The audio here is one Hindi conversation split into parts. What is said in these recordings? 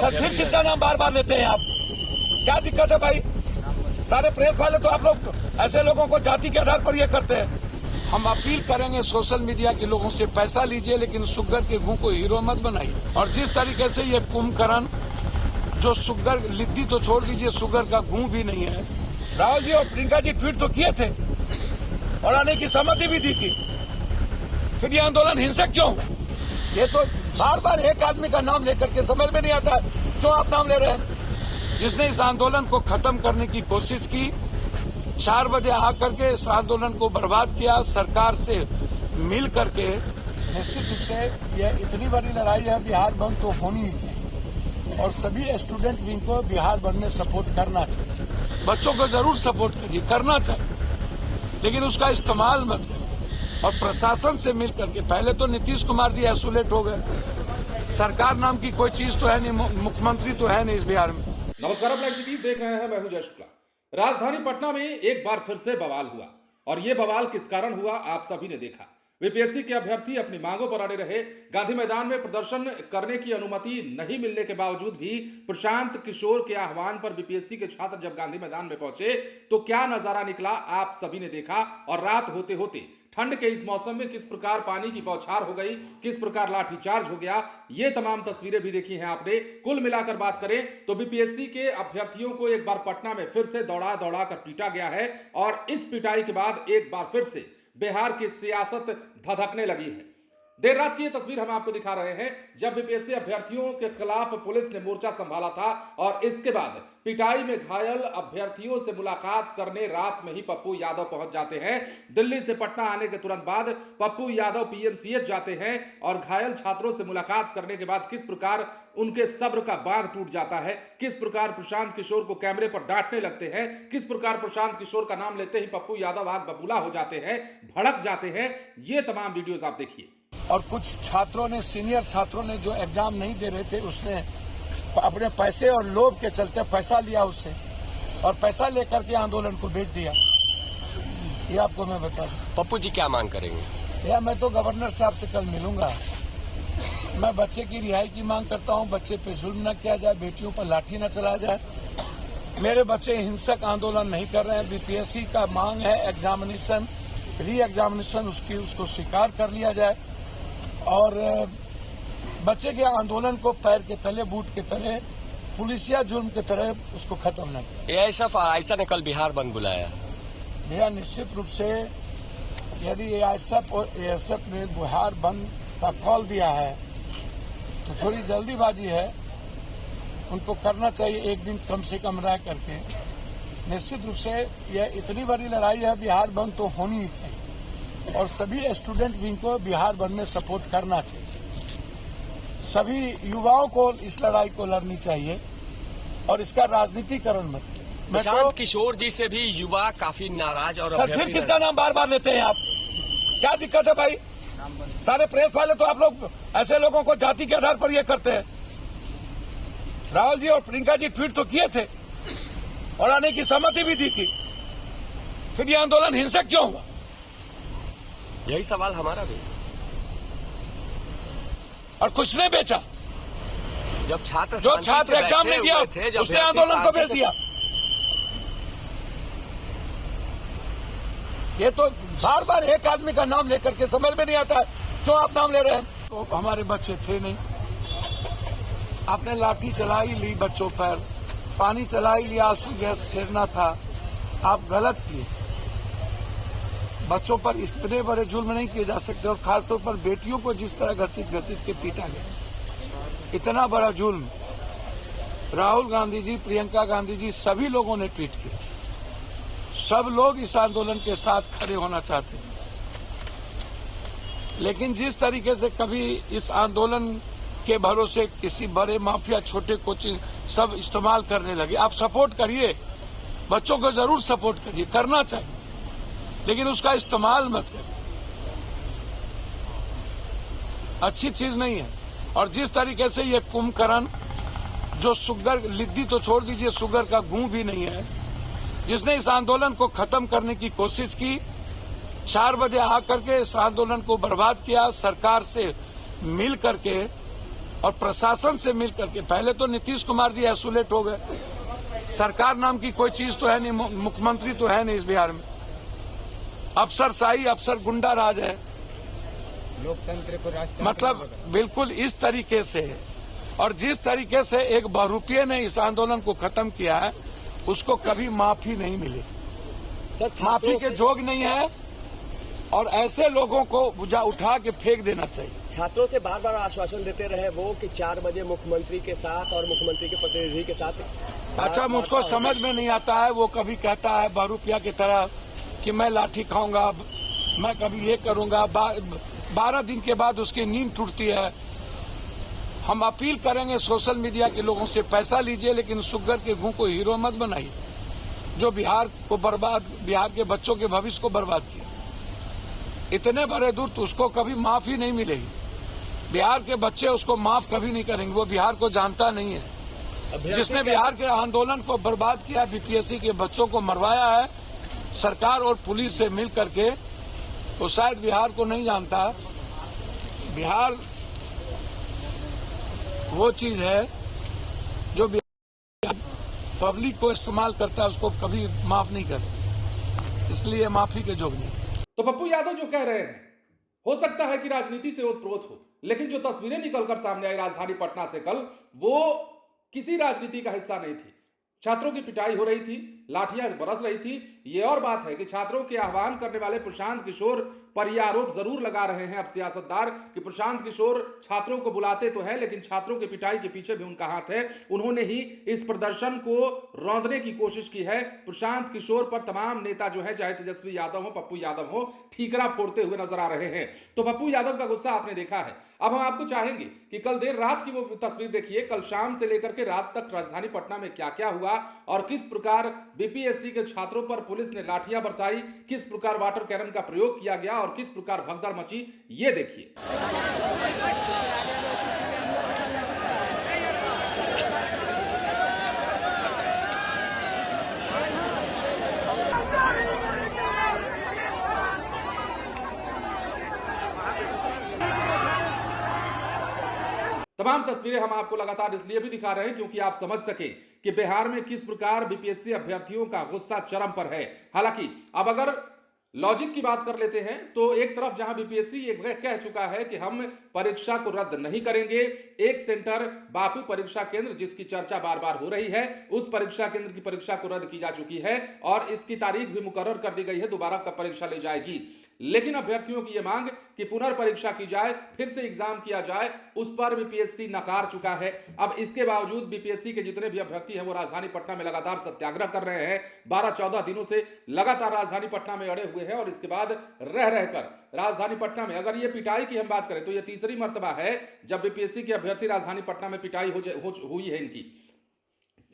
सर फिर किसका नाम बार बार लेते हैं आप? क्या दिक्कत है भाई? सारे प्रेस वाले तो आप लोग ऐसे लोगों को जाति के आधार पर ये करते हैं। हम अपील करेंगे सोशल मीडिया के लोगों से, पैसा लीजिए लेकिन शुगर के घू को हीरो मत बनाइए। और जिस तरीके से ये कुंभकर्ण जो शुगर लिद्दी तो छोड़ दीजिए, शुगर का घू भी नहीं है। राहुल जी और प्रियंका जी ट्वीट तो किए थे और आने की सहमति भी दी थी, फिर ये आंदोलन हिंसक क्यों? ये तो बार बार एक आदमी का नाम लेकर के समझ में नहीं आता क्यों आप नाम ले रहे हैं। जिसने इस आंदोलन को खत्म करने की कोशिश की, 4 बजे आकर के इस आंदोलन को बर्बाद किया, सरकार से मिल करके। निश्चित रूप से यह इतनी बड़ी लड़ाई है, बिहार बंद तो होनी ही चाहिए और सभी स्टूडेंट विंग को बिहार बंद में सपोर्ट करना चाहिए। बच्चों को जरूर सपोर्ट करिए, करना चाहिए, लेकिन उसका इस्तेमाल मत करिए। और प्रशासन से मिल करके, पहले तो नीतीश कुमार जी आइसोलेट हो गए, सरकार नाम की कोई चीज तो है नहीं, मुख्यमंत्री तो है नहीं इस बिहार में। नमस्कार, आप लाइव सिटीज देख रहे हैं, मैं हूं जय शुक्ला। राजधानी पटना में एक बार फिर से बवाल हुआ और ये बवाल किस कारण हुआ आप सभी ने देखा। बीपीएससी के अभ्यर्थी अपनी मांगों पर अड़े रहे। गांधी मैदान में प्रदर्शन करने की अनुमति नहीं मिलने के बावजूद भी प्रशांत किशोर के आह्वान पर बीपीएससी के छात्र जब गांधी मैदान में पहुंचे तो क्या नजारा निकला आप सभी ने देखा। और रात होते होते ठंड के इस मौसम में किस प्रकार पानी की बौछार हो गई, किस प्रकार लाठीचार्ज हो गया, ये तमाम तस्वीरें भी देखी हैं आपने। कुल मिलाकर बात करें तो बीपीएससी के अभ्यर्थियों को एक बार पटना में फिर से दौड़ा दौड़ा कर पीटा गया है और इस पिटाई के बाद एक बार फिर से बिहार की सियासत धधकने लगी है। देर रात की ये तस्वीर हम आपको दिखा रहे हैं जब बीपीएससी अभ्यर्थियों के खिलाफ पुलिस ने मोर्चा संभाला था और इसके बाद पिटाई में घायल अभ्यर्थियों से मुलाकात करने रात में ही पप्पू यादव पहुंच जाते हैं। दिल्ली से पटना आने के तुरंत बाद पप्पू यादव पीएमसीएच जाते हैं और घायल छात्रों से मुलाकात करने के बाद किस प्रकार उनके सब्र का बांध टूट जाता है, किस प्रकार प्रशांत किशोर को कैमरे पर डांटने लगते हैं, किस प्रकार प्रशांत किशोर का नाम लेते ही पप्पू यादव आग बबूला हो जाते हैं, भड़क जाते हैं, ये तमाम वीडियोस आप देखिए। और कुछ छात्रों ने, सीनियर छात्रों ने जो एग्जाम नहीं दे रहे थे, उसने अपने पैसे और लोभ के चलते पैसा लिया उससे और पैसा लेकर के आंदोलन को बेच दिया। ये आपको मैं बता दूं। पप्पू जी क्या मांग करेंगे? या मैं तो गवर्नर साहब से कल मिलूंगा। मैं बच्चे की रिहाई की मांग करता हूं, बच्चे पे जुल्म न किया जाए, बेटियों पर लाठी न चलाया जाए। मेरे बच्चे हिंसक आंदोलन नहीं कर रहे हैं। बीपीएससी का मांग है एग्जामिनेशन, री एग्जामिनेशन उसको स्वीकार कर लिया जाए और बच्चे के आंदोलन को पैर के तले, बूट के तले, पुलिसिया जुल्म के तरह उसको खत्म न किया। ऐसा ने कल बिहार बंद बुलाया। भैया निश्चित रूप से यदि एएसएफ और एएसएफ ने बिहार बंद का कॉल दिया है तो थोड़ी जल्दीबाजी है, उनको करना चाहिए एक दिन कम से कम रह करके। निश्चित रूप से यह इतनी बड़ी लड़ाई है, बिहार बंद तो होनी ही चाहिए और सभी स्टूडेंट विंग को बिहार बंद में सपोर्ट करना चाहिए। सभी युवाओं को इस लड़ाई को लड़नी चाहिए और इसका राजनीतिकरण मत। प्रशांत किशोर जी से भी युवा काफी नाराज और सर फिर किसका नाम बार बार लेते हैं आप? क्या दिक्कत है भाई? सारे प्रेस वाले तो आप लोग ऐसे लोगों को जाति के आधार पर ये करते हैं। राहुल जी और प्रियंका जी ट्वीट तो किए थे और आने की सहमति भी दी थी, फिर ये आंदोलन हिंसक क्यों हुआ? यही सवाल हमारा भी। और कुछ ने बेचा, जब छात्र जो छात्र एग्जाम नहीं दिया उसने आंदोलन को बेच दिया। ये तो बार बार एक आदमी का नाम लेकर के समझ में नहीं आता है क्यों आप नाम ले रहे हैं। तो हमारे बच्चे थे नहीं, आपने लाठी चला ही ली बच्चों पर, पानी चला ही लिया, आंसू गैस छेड़ना था, आप गलत किए। बच्चों पर इतने बड़े जुल्म नहीं किए जा सकते और खासतौर पर बेटियों को जिस तरह घसीट के पीटा गया, इतना बड़ा जुल्म। राहुल गांधी जी, प्रियंका गांधी जी, सभी लोगों ने ट्वीट किया। सब लोग इस आंदोलन के साथ खड़े होना चाहते थे, लेकिन जिस तरीके से कभी इस आंदोलन के भरोसे किसी बड़े माफिया, छोटे कोचिंग सब इस्तेमाल करने लगे। आप सपोर्ट करिए, बच्चों को जरूर सपोर्ट करिए, करना चाहिए, लेकिन उसका इस्तेमाल मत करिए, अच्छी चीज नहीं है। और जिस तरीके से ये कुंभकर्ण जो शुगर लिद्दी तो छोड़ दीजिए, शुगर का घू भी नहीं है, जिसने इस आंदोलन को खत्म करने की कोशिश की, 4 बजे आकर के इस आंदोलन को बर्बाद किया, सरकार से मिल करके। और प्रशासन से मिल करके, पहले तो नीतीश कुमार जी आइसोलेट हो गए, सरकार नाम की कोई चीज तो है नहीं, मुख्यमंत्री तो है नहीं इस बिहार में, अफसरशाही, अफसर गुंडा राज है, लोकतंत्र को रास्ता मतलब बिल्कुल इस तरीके से है। और जिस तरीके से एक बहुरूपीय ने इस आंदोलन को खत्म किया है, उसको कभी माफी नहीं मिली, माफी के जोग नहीं है, और ऐसे लोगों को उठा के फेंक देना चाहिए। छात्रों से बार बार आश्वासन देते रहे वो कि 4 बजे मुख्यमंत्री के साथ और मुख्यमंत्री के प्रतिनिधि के साथ। अच्छा, मुझको समझ में नहीं आता है, वो कभी कहता है बहुरूपिया की तरह कि मैं लाठी खाऊंगा, मैं कभी ये करूंगा, 12 दिन के बाद उसकी नींद टूटती है। हम अपील करेंगे सोशल मीडिया के लोगों से, पैसा लीजिए लेकिन सुग्गर के घूं को हीरो मत बनाइए, जो बिहार के बच्चों के भविष्य को बर्बाद किया। इतने बड़े दूर तो उसको कभी माफी नहीं मिलेगी, बिहार के बच्चे उसको माफ कभी नहीं करेंगे, वो बिहार को जानता नहीं है। जिसने बिहार के आंदोलन को बर्बाद किया, बीपीएससी के बच्चों को मरवाया है सरकार और पुलिस से मिल करके, वो शायद बिहार को नहीं जानता। बिहार वो चीज है जो पब्लिक को इस्तेमाल करता है, उसको कभी माफ नहीं करता, इसलिए माफी के जोग नहीं। तो पप्पू यादव जो कह रहे हैं, हो सकता है कि राजनीति से ओतप्रोत हो, लेकिन जो तस्वीरें निकलकर सामने आई राजधानी पटना से कल, वो किसी राजनीति का हिस्सा नहीं थी। छात्रों की पिटाई हो रही थी, लाठियां बरस रही थी। ये और बात है कि छात्रों के आह्वान करने वाले प्रशांत किशोर पर यह आरोप जरूर लगा रहे हैं अब सियासतदार कि प्रशांत किशोर छात्रों को बुलाते तो हैं, लेकिन छात्रों की पिटाई के पीछे भी उनका हाथ है। उन्होंने ही इस प्रदर्शन को रौंदने की कोशिश की है। प्रशांत किशोर पर तमाम नेता जो है, चाहे तेजस्वी यादव हो, पप्पू यादव हो, ठीकरा फोड़ते हुए नजर आ रहे हैं। तो पप्पू यादव का गुस्सा आपने देखा है। अब हम आपको चाहेंगे कि कल देर रात की वो तस्वीर देखिए, कल शाम से लेकर के रात तक राजधानी पटना में क्या क्या हुआ और किस प्रकार बीपीएससी के छात्रों पर पुलिस ने लाठियां बरसाई, किस प्रकार वाटर कैनन का प्रयोग किया गया और किस प्रकार भगदड़ मची, ये देखिए। तमाम तस्वीरें हम आपको लगातार इसलिए भी दिखा रहे हैं क्योंकि आप समझ सके कि बिहार में किस प्रकार बीपीएससी अभ्यर्थियों का गुस्सा चरम पर है। हालांकि अब अगर लॉजिक की बात कर लेते हैं तो एक तरफ जहां बीपीएससी ये कह चुका है कि हम परीक्षा को रद्द नहीं करेंगे, एक सेंटर बापू परीक्षा केंद्र जिसकी चर्चा बार बार हो रही है, उस परीक्षा केंद्र की परीक्षा को रद्द की जा चुकी है और इसकी तारीख भी मुकर्रर कर दी गई है, दोबारा कब परीक्षा ली जाएगी। लेकिन अभ्यर्थियों की यह मांग कि पुनर्परीक्षा की जाए, फिर से एग्जाम किया जाए, उस पर बीपीएससी नकार चुका है। अब इसके बावजूद बीपीएससी के जितने भी अभ्यर्थी हैं वो राजधानी पटना में लगातार सत्याग्रह कर रहे हैं। 12-14 दिनों से लगातार राजधानी पटना में अड़े हुए हैं और इसके बाद रह रहकर राजधानी पटना में, अगर ये पिटाई की हम बात करें तो यह तीसरी मर्तबा है जब बीपीएससी के अभ्यर्थी राजधानी पटना में पिटाई हुई है इनकी।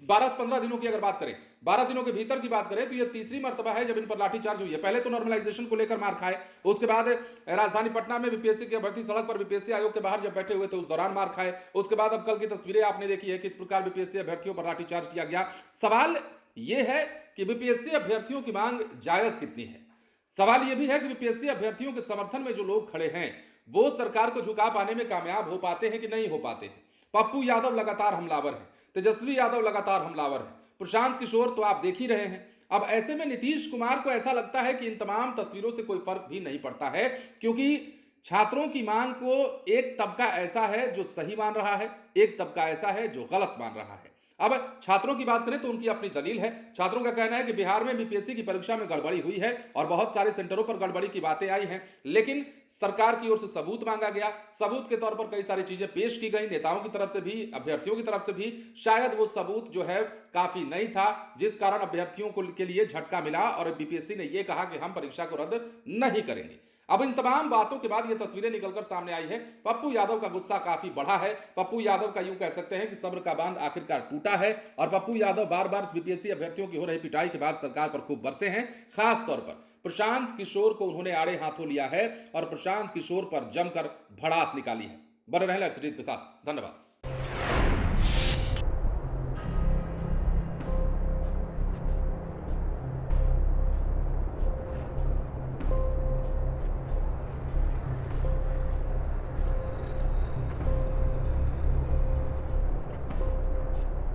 12-15 दिनों की अगर बात करें, 12 दिनों के भीतर की बात करें तो यह तीसरी मर्तबा है जब इन पर लाठीचार्ज हुई है। पहले तो नॉर्मलाइजेशन को लेकर मार खाए, उसके बाद राजधानी पटना में बीपीएससी के अभ्यर्थी सड़क पर बीपीएससी आयोग के बाहर जब बैठे हुए थे उस दौरान मार खाए। उसके बाद अब कल की तस्वीरें आपने देखी है किस प्रकार बीपीएससी अभ्यर्थियों पर लाठीचार्ज किया गया। सवाल यह है कि बीपीएससी अभ्यर्थियों की मांग जायज कितनी है। सवाल यह भी है कि बीपीएससी अभ्यर्थियों के समर्थन में जो लोग खड़े हैं वो सरकार को झुका पाने में कामयाब हो पाते हैं कि नहीं हो पाते हैं। पप्पू यादव लगातार हमलावर है, तेजस्वी यादव लगातार हमलावर है, प्रशांत किशोर तो आप देख ही रहे हैं। अब ऐसे में नीतीश कुमार को ऐसा लगता है कि इन तमाम तस्वीरों से कोई फर्क भी नहीं पड़ता है, क्योंकि छात्रों की मांग को एक तबका ऐसा है जो सही मान रहा है, एक तबका ऐसा है जो गलत मान रहा है। अब छात्रों की बात करें तो उनकी अपनी दलील है। छात्रों का कहना है कि बिहार में बीपीएससी की परीक्षा में गड़बड़ी हुई है और बहुत सारे सेंटरों पर गड़बड़ी की बातें आई हैं, लेकिन सरकार की ओर से सबूत मांगा गया। सबूत के तौर पर कई सारी चीजें पेश की गई, नेताओं की तरफ से भी, अभ्यर्थियों की तरफ से भी। शायद वो सबूत जो है काफी नहीं था, जिस कारण अभ्यर्थियों को के लिए झटका मिला और बीपीएससी ने यह कहा कि हम परीक्षा को रद्द नहीं करेंगे। अब इन तमाम बातों के बाद ये तस्वीरें निकलकर सामने आई है। पप्पू यादव का गुस्सा काफी बढ़ा है। पप्पू यादव का यूं कह सकते हैं कि सब्र का बांध आखिरकार टूटा है और पप्पू यादव बार बार बीपीएससी अभ्यर्थियों की हो रही पिटाई के बाद सरकार पर खूब बरसे हैं। खास तौर पर प्रशांत किशोर को उन्होंने आड़े हाथों लिया है और प्रशांत किशोर पर जमकर भड़ास निकाली है। बने रहें लाइव सिटीज के साथ। धन्यवाद।